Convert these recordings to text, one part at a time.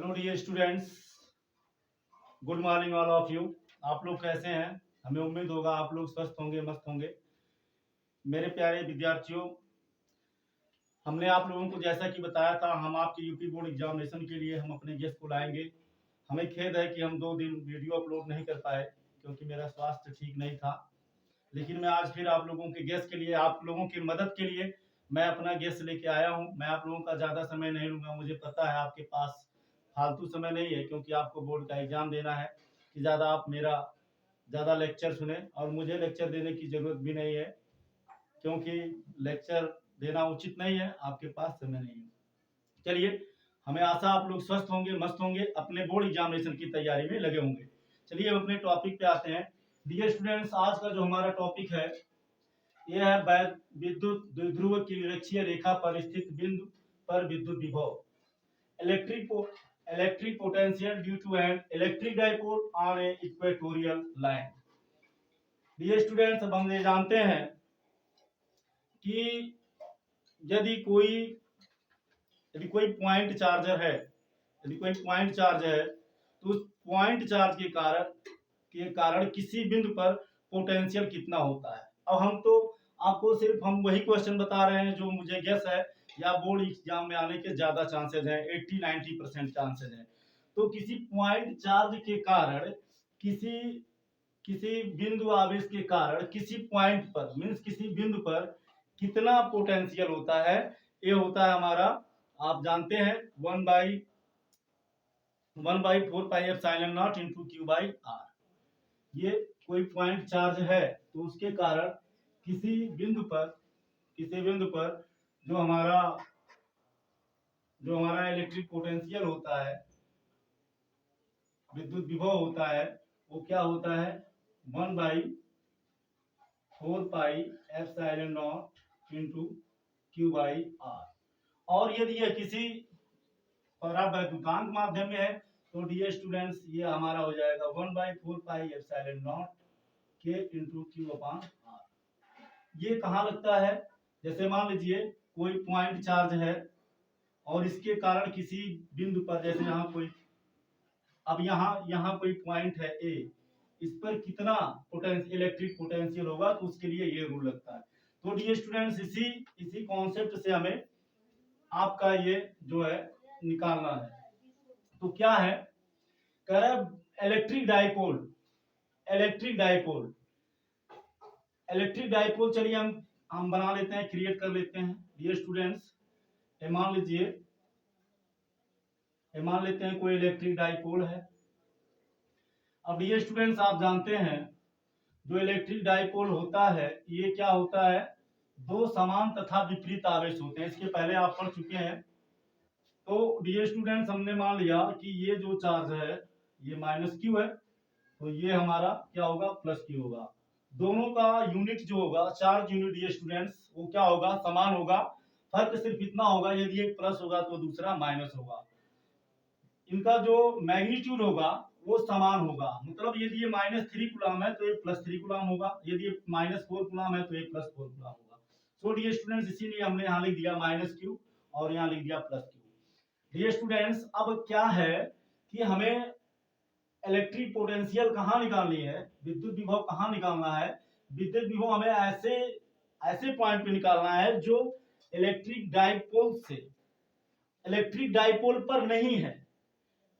Hello dear students, good morning all of you. आप लोग कैसे हैं? हमें उम्मीद होगा आप लोग स्वस्थ होंगे, मस्त होंगे। मेरे प्यारे विद्यार्थियों, हमने आप लोगों को जैसा कि बताया था, हम आपके यूपी बोर्ड एग्जामिनेशन के लिए हम अपने गेस्ट को लाएंगे। हमें खेद है कि हम 2 दिन वीडियो अपलोड नहीं कर पाए क्योंकि मेरा स्वास्थ्य ठीक नहीं था। लेकिन मैं आज फिर आप लोगों के गेस्ट के लिए, आप लोगों की मदद के लिए मैं अपना गेस्ट लेके आया हूँ। मैं आप लोगों का ज़्यादा समय नहीं लूँगा। मुझे पता है आपके पास फालतू समय नहीं है क्योंकि आपको बोर्ड का एग्ज़ाम देना है कि ज़्यादा आप मेरा ज़्यादा लेक्चर सुने, और मुझे लेक्चर देने की ज़रूरत भी नहीं है क्योंकि लेक्चर देना उचित नहीं है, आपके पास समय नहीं है। चलिए, हमें आशा आप लोग स्वस्थ होंगे, मस्त होंगे, अपने बोर्ड एग्जामिनेशन की तैयारी में लगे होंगे। चलिए हम अपने टॉपिक पे आते हैं। डियर स्टूडेंट्स, आज का जो हमारा टॉपिक है यह है विद्युत द्विध्रुव की निरक्षीय रेखा पर स्थित बिंदु पर विद्युत विभव, electric potential due to an electric dipole on a equatorial line. Dear students, अब हम ये जानते हैं कि यदि कोई पॉइंट चार्जर है, यदि कोई पॉइंट चार्ज है तो उस पॉइंट चार्ज के कारण किसी बिंदु पर पोटेंशियल कितना होता है। अब हम तो आपको सिर्फ हम वही क्वेश्चन बता रहे हैं जो मुझे गेस है या बोर्ड एग्जाम में आने के ज्यादा चांसेस हैं, 80-90% चांसेस हैं। तो किसी पॉइंट चार्ज के कारण किसी किसी बिंदु आवेश के कारण किसी पॉइंट पर मीन्स किसी बिंदु पर कितना पोटेंशियल होता है, ये होता है हमारा, आप जानते हैं, 1/4πε0 इंटू Q/R। ये कोई पॉइंट चार्ज है तो उसके कारण किसी बिंदु पर जो हमारा इलेक्ट्रिक पोटेंशियल होता है, विद्युत विभव होता है, वो क्या होता है, 1/4πε0 इंटू Q/R। और यदि यह किसी परावैद्युतांक माध्यम में है तो डियर स्टूडेंट्स ये हमारा हो जाएगा 1/4πε0 K इंटू Q/R। ये कहाँ लगता है? जैसे मान लीजिए कोई पॉइंट चार्ज है और इसके कारण किसी बिंदु पर, जैसे यहाँ कोई, अब यहाँ कोई पॉइंट है ए, इस पर कितना इलेक्ट्रिक पोटेंशियल होगा, तो उसके लिए ये रूल लगता है। तो डियर स्टूडेंट्स, इसी कॉन्सेप्ट से हमें आपका ये जो है निकालना है। तो क्या है, कह रहा है इलेक्ट्रिक डाइपोल। चलिए हम बना लेते हैं, क्रिएट कर लेते हैं। डियर स्टूडेंट्स, मान लेते हैं कोई इलेक्ट्रिक डाइपोल है। अब डियर स्टूडेंट्स, आप जानते हैं जो इलेक्ट्रिक डाइपोल होता है ये क्या होता है, दो समान तथा विपरीत आवेश होते हैं। इसके पहले आप पढ़ चुके हैं। तो डियर स्टूडेंट्स, हमने मान लिया कि ये जो चार्ज है ये -Q है, तो ये हमारा क्या होगा, +Q होगा। दोनों का यूनिट जो होगा, चार्ज यूनिट डियर स्टूडेंट्स, वो क्या होगा, समान होगा। फर्क सिर्फ इतना होगा, यदि एक प्लस होगा तो दूसरा माइनस होगा। इनका जो मैग्नीट्यूड होगा वो समान होगा। मतलब यदि ये -3 कूलम है तो ये +3 कूलम होगा, यदि ये -4 कूलम है तो ये +4 कूलम होगा। सो डियर स्टूडेंट्स, इसीलिए हमने यहाँ लिख दिया -Q और यहाँ लिख दिया +Q। डियर स्टूडेंट्स, अब क्या है कि हमें इलेक्ट्रिक पोटेंशियल कहाँ निकालनी है, विद्युत विभव कहाँ निकालना है। विद्युत विभव हमें ऐसे पॉइंट पे निकालना है जो इलेक्ट्रिक डाइपोल पर नहीं है।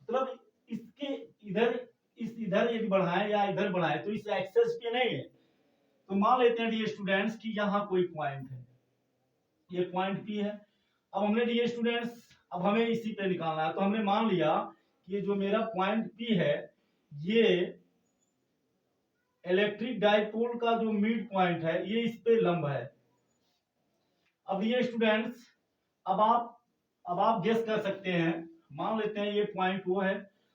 मतलब इसके इधर यदि बढ़ाएं या इधर बढ़ाएं तो इस एक्सेस पे नहीं है। तो मान लेते हैं डियर स्टूडेंट्स कि यहाँ कोई पॉइंट है, ये पॉइंट P है। अब हमने डियर स्टूडेंट्स, अब हमें इसी पे निकालना है। तो हमने मान लिया कि ये जो मेरा पॉइंट P है ये इलेक्ट्रिक डाइपोल का जो मिड पॉइंट है ये इस पे लंब है। अब ये स्टूडेंट्स, अब आप गेस कर सकते हैं, मान लेते हैं ये पॉइंट वो है।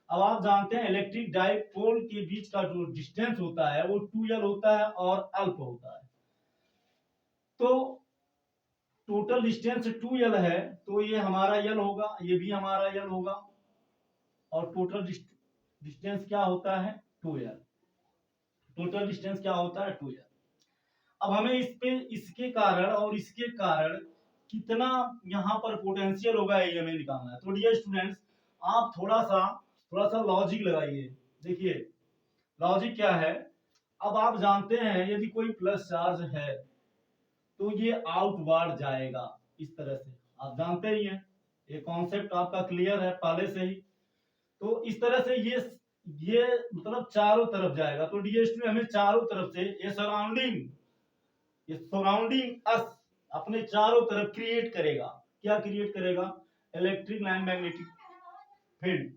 अब आप जानते हैं इलेक्ट्रिक डाइपोल के बीच का जो डिस्टेंस होता है वो 2L होता है और अल्प होता है। तो टोटल डिस्टेंस 2L है तो ये हमारा L होगा, ये भी हमारा L होगा, और टोटल डिस्टेंस क्या होता है, 2L। टोटल डिस्टेंस क्या होता है, 2L। अब हमें इसके कारण और इसके कारण कितना यहाँ पर पोटेंशियल होगा ये हमें निकालना है। तो डियर स्टूडेंट्स, आप थोड़ा सा लॉजिक लगाइए। देखिए लॉजिक क्या है, अब आप जानते हैं यदि कोई प्लस चार्ज है तो ये आउटवर्ड जाएगा इस तरह से, आप जानते ही हैं, ये कॉन्सेप्ट आपका क्लियर है पहले से ही। तो इस तरह से ये मतलब चारों तरफ जाएगा। तो डी स्टूडेंट हमें चारों तरफ से ये सराउंडिंग अस अपने चारों तरफ क्रिएट करेगा। क्या क्रिएट करेगा? Electric line magnetic field.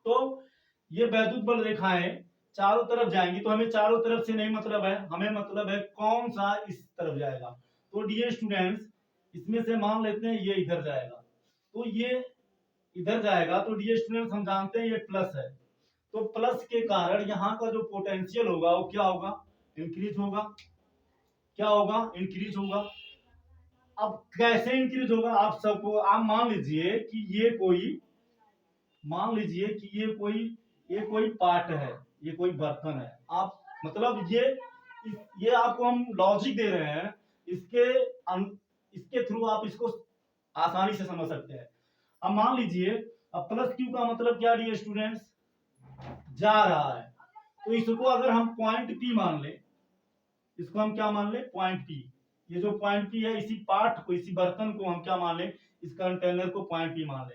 तो ये वैद्युत बल रेखाएं चारों तरफ जाएंगी, तो हमें चारों तरफ से नहीं मतलब है, हमें मतलब है कौन सा इस तरफ जाएगा। तो डियर स्टूडेंट्स इसमें से मान लेते हैं ये इधर जाएगा, तो ये इधर जाएगा, तो डियर स्टूडेंट्स हम जानते हैं ये प्लस है। तो प्लस के कारण यहाँ का जो पोटेंशियल होगा वो क्या होगा? इंक्रीज होगा। क्या होगा? इंक्रीज होगा। अब कैसे इंक्रीज होगा? आप सबको आप मान लीजिए कि ये कोई पार्ट है, ये कोई बर्तन है। आप मतलब ये आपको हम लॉजिक दे रहे हैं, इसके थ्रू आप इसको आसानी से समझ सकते हैं। अब मान लीजिए, अब प्लस क्यू का मतलब क्या डियर स्टूडेंट्स? जा रहा है। तो इसको अगर हम पॉइंट पी मान ले, इसको हम क्या मान ले? Point P. ये जो पॉइंट पी है, इसी पार्ट को, इसी बर्तन को हम क्या मान ले? इस कंटेनर को पॉइंट पी मान ले।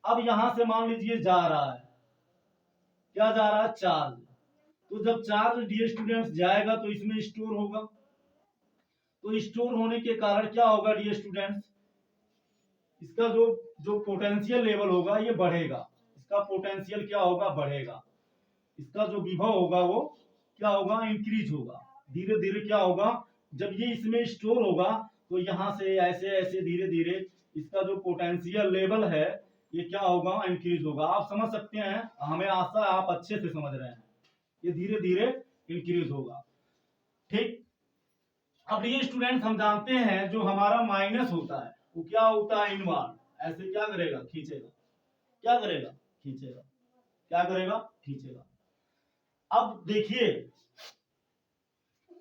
अब यहां से मान लीजिए जा रहा है, क्या जा रहा है? चार्ज। तो जब चार्ज डियर स्टूडेंट्स जाएगा तो इसमें स्टोर होगा। तो स्टोर होने के कारण क्या होगा डियर स्टूडेंट्स? इसका जो पोटेंशियल लेवल होगा ये बढ़ेगा। इसका पोटेंशियल क्या होगा? बढ़ेगा। इसका जो विभव होगा वो क्या होगा? इंक्रीज होगा। धीरे धीरे क्या होगा? जब ये इसमें स्टोर होगा तो यहां से ऐसे ऐसे धीरे धीरे इसका जो पोटेंशियल लेवल है ये क्या होगा? इंक्रीज होगा। आप समझ सकते हैं, हमें आशा है आप अच्छे से समझ रहे हैं। ये धीरे धीरे इंक्रीज होगा। ठीक। अब ये स्टूडेंट हम जानते हैं जो हमारा माइनस होता है वो क्या होता है? इनवर्ड। ऐसे क्या करेगा? खींचेगा। क्या करेगा? खींचेगा। क्या करेगा? खींचेगा। अब देखिए,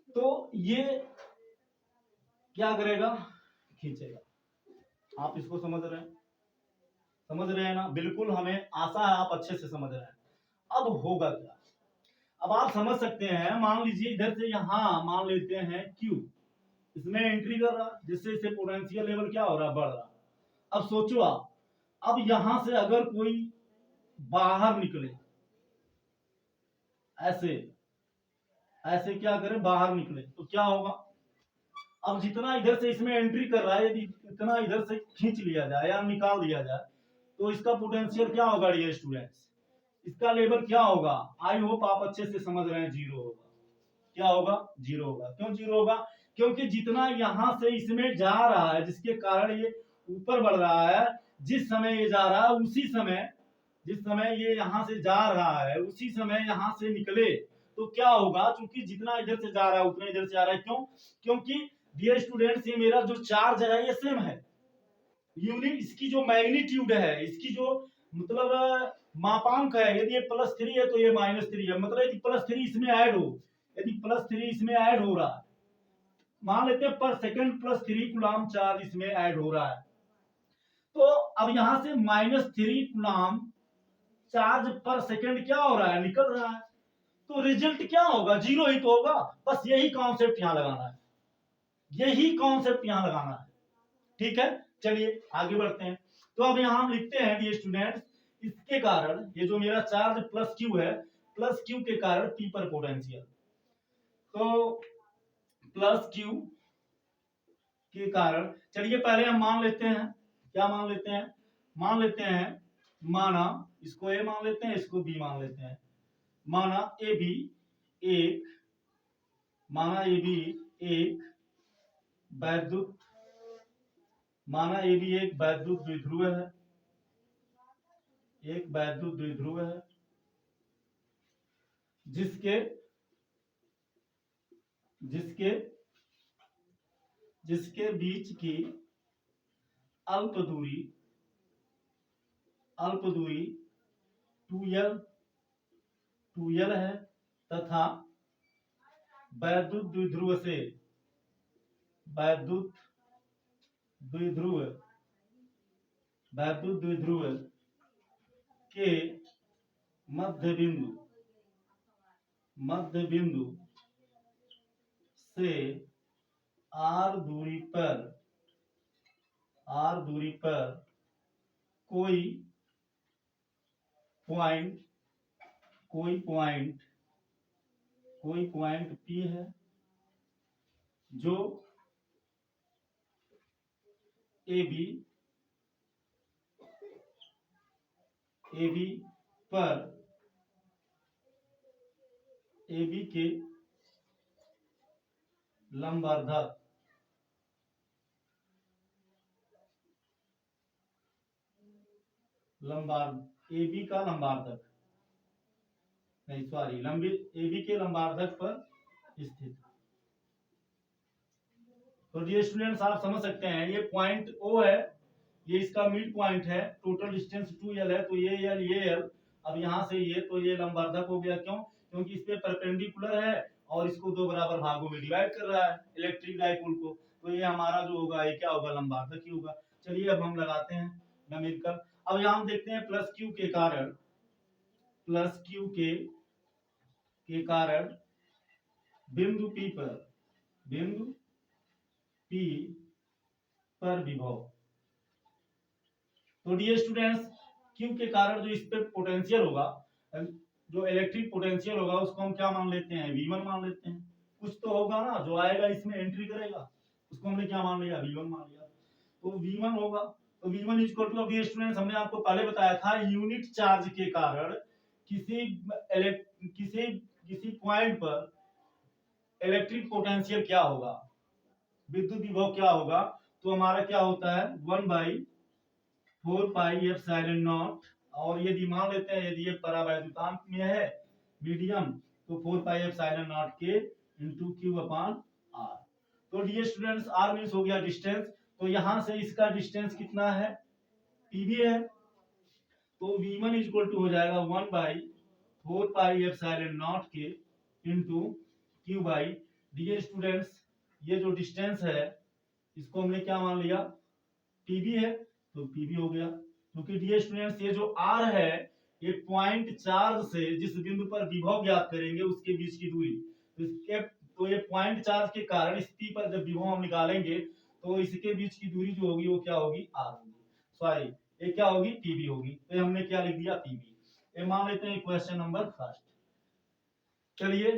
तो ये क्या करेगा? खींचेगा। आप इसको समझ रहे हैं? समझ रहे हैं ना? बिल्कुल, हमें आशा है आप अच्छे से समझ रहे हैं। अब होगा क्या? अब आप समझ सकते हैं, मान लीजिए इधर से यहां मान लेते हैं Q, इसमें एंट्री कर रहा, जिससे इसे पोटेंशियल लेवल क्या हो रहा? बढ़ रहा। अब सोचो आप, अब यहां से अगर कोई बाहर निकले, ऐसे ऐसे क्या करे? बाहर निकले, तो क्या होगा? अब जितना इधर से इसमें एंट्री कर रहा है, यदि इतना इधर से खींच लिया जाए या निकाल दिया जाए तो इसका पोटेंशियल क्या होगा डियर स्टूडेंट्स? इसका लेवल क्या होगा? आई होप आप अच्छे से समझ रहे हैं। जीरो होगा। क्या होगा? जीरो होगा। क्यों जीरो होगा? क्योंकि जितना यहां से इसमें जा रहा है, जिसके कारण ये ऊपर बढ़ रहा है, जिस समय ये जा रहा है उसी समय, जिस समय ये यहां से जा रहा है उसी समय यहां से निकले तो क्या होगा? क्योंकि जितना इधर से जा रहा है उतना इधर से आ रहा है। क्यों? क्योंकि डियर स्टूडेंट्स ये मेरा जो चार्ज है ये सेम है। यूनिट इसकी जो मैग्नीट्यूड है, इसकी जो मतलब मापांक है, यदि ये +3 है तो ये -3 है। मतलब यदि +3 इसमें ऐड हो, यदि +3 इसमें ऐड हो रहा है, मान लेते हैं पर सेकंड +3 कूलाम चार्ज इसमें ऐड हो रहा है, तो अब यहां से -3 कूलाम चार्ज पर सेकंड क्या हो रहा है? निकल रहा है। तो रिजल्ट क्या होगा? जीरो ही तो होगा। बस यही कॉन्सेप्ट यहां लगाना है, यही कॉन्सेप्ट यहां लगाना है। ठीक है, चलिए आगे बढ़ते हैं। तो अब यहां हम लिखते हैं डियर स्टूडेंट्स, इसके कारण ये जो मेरा चार्ज +Q है, +Q के कारण P पर पोटेंशियल, तो +Q के कारण, चलिए पहले हम मान लेते हैं, क्या मान लेते हैं? मान लेते हैं, माना इसको A मान लेते हैं, इसको B मान लेते हैं। माना AB एक, माना AB एक वैद्युत, माना AB एक वैद्युत द्विध्रुव है, एक वैद्युत द्विध्रुव है जिसके जिसके जिसके बीच की अल्प दूरी 2L है तथा वैद्युत द्विध्रुव से वैद्युत द्विध्रुव के मध्य बिंदु से आर दूरी पर कोई पॉइंट P है जो AB पर AB के लंबार्धक AB का लंबार्धक नहीं सॉरी AB के लंबार्धक पर स्थित। तो डियर स्टूडेंट्स आप समझ सकते हैं ये पॉइंट O है, ये इसका मिड पॉइंट है, टोटल डिस्टेंस 2l है, तो ये l ये l, अब यहाँ से ये तो ये लंबार्धक हो गया। क्यों? क्योंकि इस पे परपेंडिकुलर है और इसको दो बराबर भागों में डिवाइड कर रहा है इलेक्ट्रिक डाइपोल को, तो ये हमारा जो होगा ये क्या होगा, लंबार्धक ही होगा। चलिए अब हम लगाते हैं न्यूमेरिकल। अब यहाँ हम देखते हैं प्लस Q के कारण बिंदु P पर विभव। तो डियर स्टूडेंट्स Q के कारण जो इस पे पोटेंशियल होगा, जो इलेक्ट्रिक पोटेंशियल होगा उसको हम क्या मान लेते हैं, V1 मान लेते हैं। कुछ तो होगा ना जो आएगा इसमें एंट्री करेगा, उसको हमने क्या मान लिया, V1 मान लिया। तो V1 होगा, तो V1 equal to, dear students हमने आपको पहले बताया था यूनिट चार्ज के कारण किसी पॉइंट पर इलेक्ट्रिक पोटेंशियल क्या होगा, विद्युत विभव क्या होगा। तो हमारा क्या होता है 1/4πε0, और यदि मान लेते हैं यदि ये परावैद्युतांक में है मीडियम तो 4πε0 के इंटू Q/R। तो डियर स्टूडेंट्स R मीन्स हो गया डिस्टेंस, तो यहां से इसका डिस्टेंस कितना है, PV है, तो V1 इक्वल टू हो जाएगा 1/4πε0 के into Q by. Dear students ये जो डिस्टेंस है इसको हमने क्या मान लिया, PV है, तो PV हो गया। क्योंकि डियर स्टूडेंट्स ये जो R है ये पॉइंट चार्ज से जिस बिंदु पर विभव ज्ञात करेंगे उसके बीच की दूरी, तो ये पॉइंट चार्ज के कारण इस P पर जब विभव हम निकालेंगे तो इसके बीच की दूरी जो होगी वो क्या होगी, R होगी, सॉरी ये क्या होगी, PV होगी। तो हमने क्या लिख दिया, PV। ये मान लेते हैं क्वेश्चन नंबर फर्स्ट। चलिए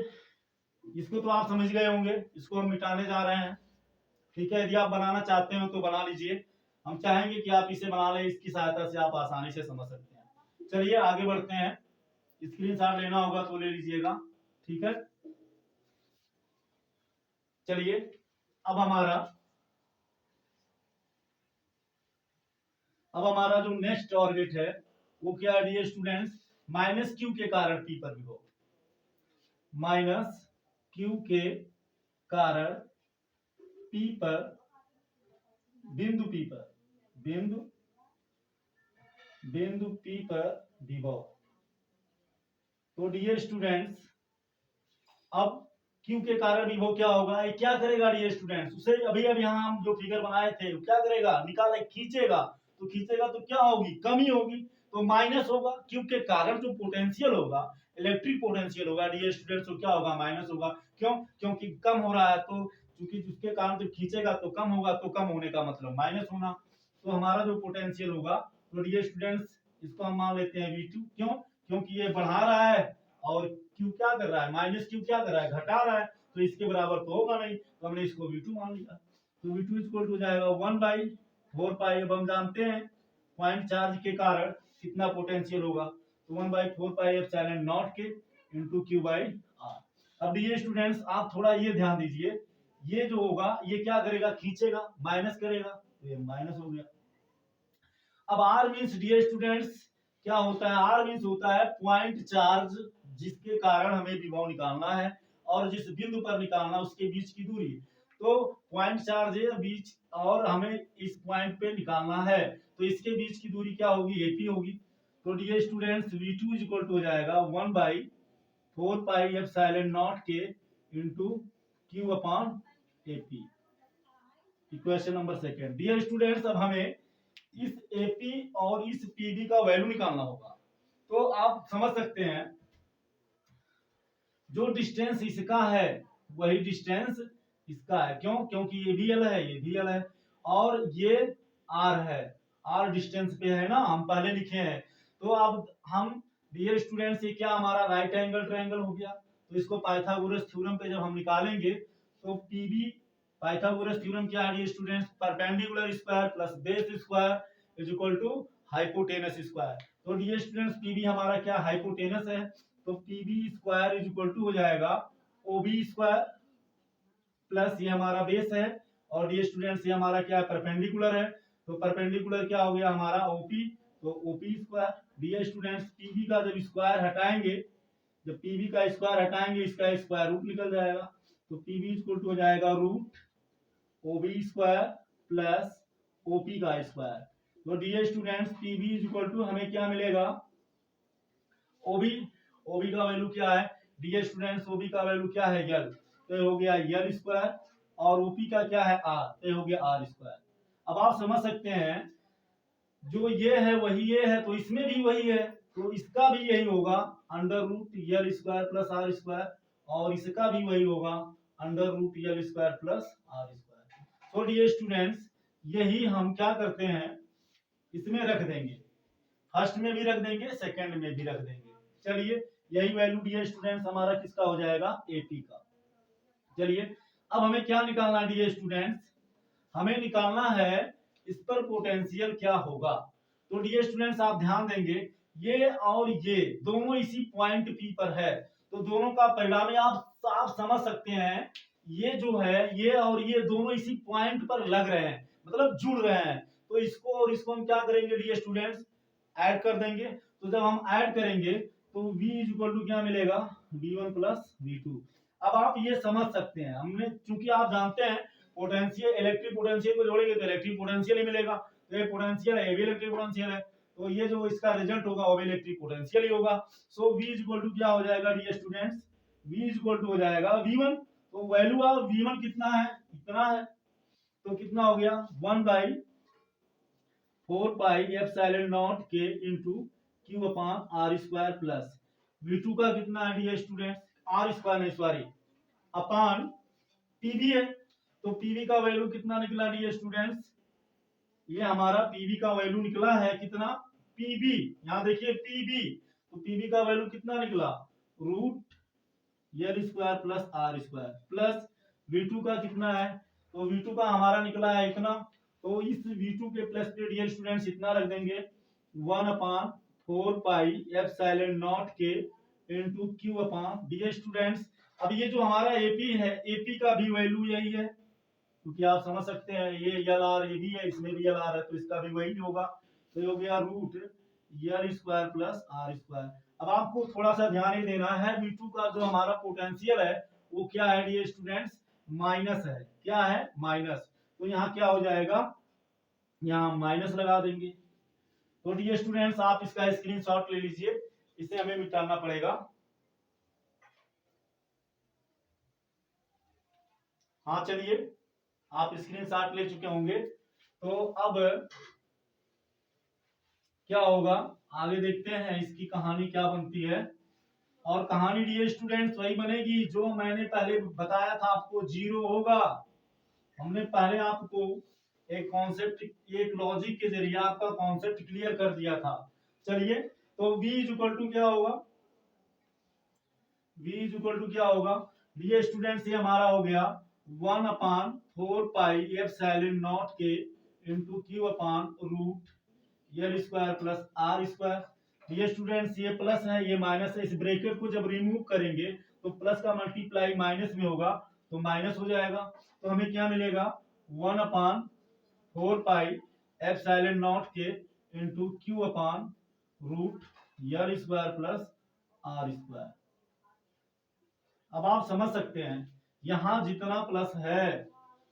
इसको तो आप समझ गए होंगे, इसको हम मिटाने जा रहे हैं, ठीक है। यदि आप बनाना चाहते हो तो बना लीजिए, हम चाहेंगे कि आप इसे बना लें, इसकी सहायता से आप आसानी से समझ सकते हैं। चलिए आगे बढ़ते हैं, स्क्रीनशॉट लेना होगा तो ले लीजिएगा, ठीक है। चलिए अब हमारा जो नेक्स्ट ऑर्बिट है वो क्या है डियर स्टूडेंट्स, -Q के कारण P पर विभव, -Q के कारण P पर बिंदु P पर विभव। तो डियर स्टूडेंट्स अब Q के कारण विभव क्या होगा, ये क्या करेगा डियर स्टूडेंट्स, उसे अभी यहाँ हम जो फिगर बनाए थे क्या करेगा, निकाले, खींचेगा तो क्या होगी, कमी होगी, तो माइनस होगा। Q के कारण जो पोटेंशियल होगा, इलेक्ट्रिक पोटेंशियल होगा डियर स्टूडेंट्स, तो क्या होगा, माइनस होगा। क्यों? क्योंकि कम हो रहा है, तो क्योंकि जिसके कारण जब खींचेगा तो कम होगा, तो कम होने का मतलब माइनस होना। तो हमारा जो पोटेंशियल होगा, तो डियर स्टूडेंट्स इसको हम मान लेते हैं V2। क्यों? क्योंकि ये बढ़ा रहा है और Q क्या कर रहा है, -Q क्या कर रहा है, घटा रहा है, तो इसके बराबर तो होगा नहीं, तो हमने इसको V2 मान लिया। तो V2 इक्वल टू जाएगा 1/4π। अब हम जानते हैं पॉइंट चार्ज के कारण कितना पोटेंशियल होगा, तो 1/4πε0 के इंटू Q/R। अब ये स्टूडेंट्स आप थोड़ा ये ध्यान दीजिए, ये जो होगा ये क्या करेगा, खींचेगा, माइनस करेगा, तो ये माइनस हो गया। अब R मीन्स डियर स्टूडेंट्स क्या होता है, R मीन्स होता है पॉइंट चार्ज जिसके कारण हमें विभव निकालना है और जिस बिंदु पर निकालना उसके बीच की दूरी। तो पॉइंट चार्ज है बीच और हमें इस पॉइंट पे निकालना है, तो इसके बीच की दूरी क्या होगी, AP होगी। तो dear students V2 equal to हो जाएगा 1/4πε0 के into Q/AP। Equation number second. Dear students अब हमें इस AP और इस PV का वैल्यू निकालना होगा। तो आप समझ सकते हैं जो डिस्टेंस इसका है वही डिस्टेंस इसका है। क्यों? क्योंकि ये भी एल है, ये भी एल है, और ये आर है। आर डिस्टेंस पे है ना, हम पहले लिखे हैं। तो अब हम डियर स्टूडेंट्स, ये क्या हमारा राइट एंगल ट्रायंगल हो गया। तो इसको पाइथागोरस थ्योरम पे जब हम निकालेंगे तो पीबी, पाइथागोरस थ्योरम क्या है dear students? Perpendicular square plus base square is equal to hypotenuse square. तो डियर स्टूडेंट्स पीबी हमारा क्या हाइपोटेनस है, तो PB square is equal to हो जाएगा ओबी स्क्वायर प्लस ये हमारा बेस है, और डियर स्टूडेंट्स ये हमारा क्या है परपेंडिकुलर है। तो परपेंडिकुलर क्या हो गया हमारा ओपी, तो OP square. Dear students PB का जब स्क्वायर हटाएंगे, जब पीबी का स्क्वायर हटाएंगे इसका स्क्वायर रूट निकल जाएगा। तो पीबी इक्वल टू हो जाएगा root OB square plus OP का स्क्वायर। तो dear students PB equal to हमें क्या मिलेगा? ओबी, ओबी का वैल्यू क्या है डियर स्टूडेंट्स? ओबी का वैल्यू क्या है? यल। तो ये हो गया यल स्क्वायर, और ओपी का क्या है? आर। तो ये हो गया आर स्क्वायर। अब आप समझ सकते हैं जो ये है वही ये है, तो इसमें भी वही है, तो इसका भी यही होगा under root L square plus R square, और इसका भी वही होगा under root L square plus R square. तो डियर स्टूडेंट्स यही हम क्या करते हैं, इसमें रख देंगे, फर्स्ट में भी रख देंगे, सेकंड में भी रख देंगे। चलिए यही वैल्यू डियर स्टूडेंट्स हमारा किसका हो जाएगा? एपी का। चलिए अब हमें क्या निकालना है डियर स्टूडेंट्स? हमें निकालना है इस पर पोटेंशियल क्या होगा। तो डियर स्टूडेंट्स आप ध्यान देंगे, ये और ये दोनों इसी पॉइंट पी पर है, तो दोनों का परिणाम आप समझ सकते हैं, ये जो है ये और ये दोनों इसी पॉइंट पर लग रहे हैं, मतलब जुड़ रहे हैं। तो इसको और इसको हम क्या करेंगे डियर स्टूडेंट्स? ऐड कर देंगे। तो जब हम ऐड करेंगे तो v इज इक्वल टू क्या मिलेगा? v1 plus v2। अब आप ये समझ सकते हैं, हमने चूंकि आप जानते हैं पोटेंशियल, इलेक्ट्रिक पोटेंशियल को जोड़ेंगे तो इलेक्ट्रिक पोटेंशियल ही मिलेगा। तो ये पोटेंशियल है, ये भी इलेक्ट्रिक पोटेंशियल है, तो ये जो इसका रिजल्ट होगा वो भी इलेक्ट्रिक पोटेंशियल ही होगा। So v is equal to क्या हो जाएगा dear students? v is equal to हो जाएगा v1। तो वैल्यू ऑफ v1 कितना है? इतना है। तो कितना हो गया? 1/4 पाई एप्सिलॉन नॉट के into q upon R square plus v2 का कितना है डियर स्टूडेंट्स? आर स्क्वायर नहीं सॉरी, अपॉन पीवी है। तो पीवी का वैल्यू कितना निकला डियर स्टूडेंट्स? ये हमारा पीवी का वैल्यू निकला है कितना? पीवी, यहां देखिए पीवी, तो पीवी का वैल्यू कितना निकला? Root L square plus R square plus v2 का कितना है? तो v2 का हमारा निकला है इतना। तो इस v2 के प्लस पे डियर स्टूडेंट्स इतना रख देंगे 1/4 पाई एप्सिलॉन नॉट के into q upon dear students. अब ये जो हमारा एपी है, एपी का भी वैल्यू यही है, क्योंकि आप समझ सकते हैं ये यल आर ये भी है, इसमें भी यल आर है, तो इसका भी वही होगा। तो ये हो गया root L square plus R square. अब आपको थोड़ा सा ध्यान ही देना है, V2 का जो हमारा पोटेंशियल है वो क्या है डियर स्टूडेंट्स? माइनस है। क्या है? माइनस। तो यहाँ क्या हो जाएगा? यहाँ माइनस लगा देंगे। तो डियर स्टूडेंट्स आप इसका स्क्रीनशॉट ले लीजिए, इसे हमें मिटाना पड़ेगा। हाँ चलिए, आप स्क्रीनशॉट ले चुके होंगे। तो अब क्या होगा आगे देखते हैं इसकी कहानी क्या बनती है। और कहानी डियर स्टूडेंट्स वही बनेगी जो मैंने पहले बताया था आपको, जीरो होगा। हमने पहले आपको एक कॉन्सेप्ट, एक लॉजिक के जरिए आपका कॉन्सेप्ट क्लियर कर दिया था। चलिए तो v इज इक्वल टू क्या होगा? v इज इक्वल टू क्या होगा डियर स्टूडेंट्स? ये हमारा हो गया 1/4 पाई एप्सिलॉन नॉट के into q upon root L square plus R square. Dear students ये प्लस है ये माइनस है, इस ब्रैकेट को जब रिमूव करेंगे तो प्लस का मल्टीप्लाई माइनस में होगा तो माइनस हो जाएगा। तो हमें क्या मिलेगा? 1/4 पाई एप्सिलॉन नॉट के into q upon root L square plus R square. अब आप समझ सकते हैं यहां जितना प्लस है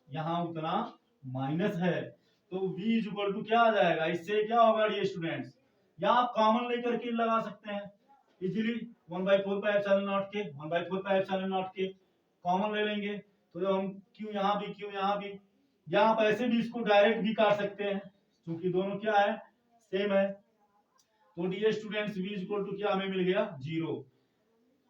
यहां उतना माइनस है, तो v इज इक्वल टू क्या आ जाएगा? इससे क्या होगा डियर स्टूडेंट्स? या आप कॉमन लेकर के लगा सकते हैं इजीली, 1/4 पाई एप्सिलॉन नॉट के, 1/4 पाई एप्सिलॉन नॉट के कॉमन ले लेंगे, तो जब हम q यहाँ भी, या आप ऐसे भी इसको डायरेक्ट भी काट सकते हैं क्योंकि दोनों क्या है? सेम है। तो dear students v equal to क्या हमें मिल गया 0।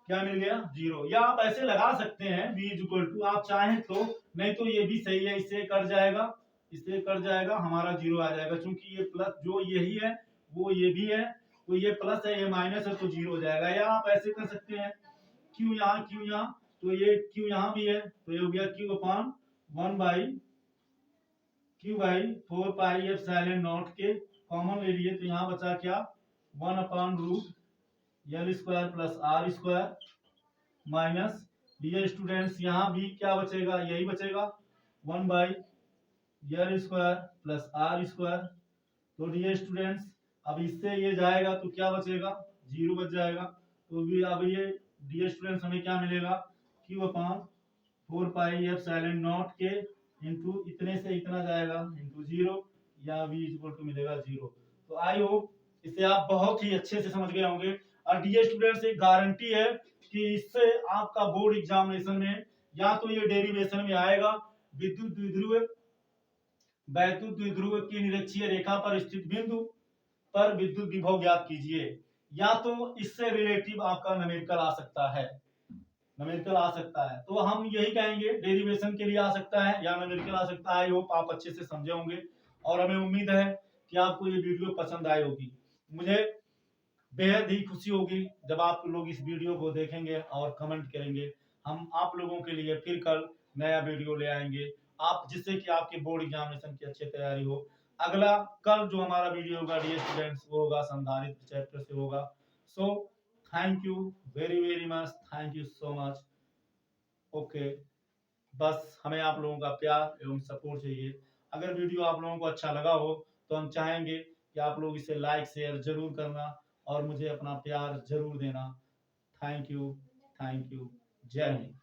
क्या मिल गया 0। या आप ऐसे लगा सकते हैं v इक्वल टू, आप चाहें तो, नहीं तो ये भी सही है, इससे कट जाएगा, इससे कट जाएगा, हमारा 0 आ जाएगा, क्योंकि ये प्लस जो यही है वो ये भी है, तो ये प्लस है ये माइनस है तो 0 हो जाएगा। या आप ऐसे कर सकते हैं q यहाँ तो ये q यहाँ भी है, तो ये हो गया q upon 1 by q by 4 pi epsilon naught के कॉमन ले लिए, तो यहाँ बचा क्या 1 upon root L square plus R square minus, dear students यहाँ भी क्या बचेगा, यही बचेगा 1 by L square plus R square. तो डियर स्टूडेंट्स अब इससे ये जाएगा तो क्या बचेगा 0 बच जाएगा। तो भी अब ये डियर स्टूडेंट्स हमें क्या मिलेगा q upon 4 pi epsilon naught के इंटू इतने से इतना जाएगा इंटू 0, या v इक्वल टू मिलेगा 0। तो आई होप इसे आप बहुत ही अच्छे से समझ गए होंगे। और डियर स्टूडेंट्स एक गारंटी है कि इससे आपका बोर्ड एग्जामिनेशन में या तो ये डेरिवेशन में आएगा, विद्युत द्विध्रुव वैद्युत द्विध्रुव की निरक्षीय रेखा पर स्थित बिंदु पर विद्युत विभव ज्ञात कीजिए, या तो इससे रिलेटिव आपका न्यूमेरिकल आ सकता है, न्यूमेरिकल आ सकता है, तो हम यही कहेंगे डेरिवेशन के लिए आ सकता है या न्यूमेरिकल आ सकता है। आई होप आप अच्छे से समझे होंगे और हमें उम्मीद है कि आपको ये वीडियो पसंद आई होगी। मुझे बेहद ही खुशी होगी जब आप लोग इस वीडियो को देखेंगे और कमेंट करेंगे। हम आप लोगों के लिए फिर कल नया वीडियो ले आएंगे, आप जिससे कि आपके बोर्ड एग्जामिनेशन की अच्छी तैयारी हो। अगला कल जो हमारा वीडियो होगा डियर स्टूडेंट्स वो होगा संधारित्र चैप्टर से होगा। So thank you very very much, thank you so much. Okay, बस हमें आप लोगों का प्यार एवं सपोर्ट चाहिए। अगर वीडियो आप लोगों को अच्छा लगा हो तो हम चाहेंगे कि आप लोग इसे लाइक शेयर जरूर करना और मुझे अपना प्यार जरूर देना। थैंक यू, जय हिंद।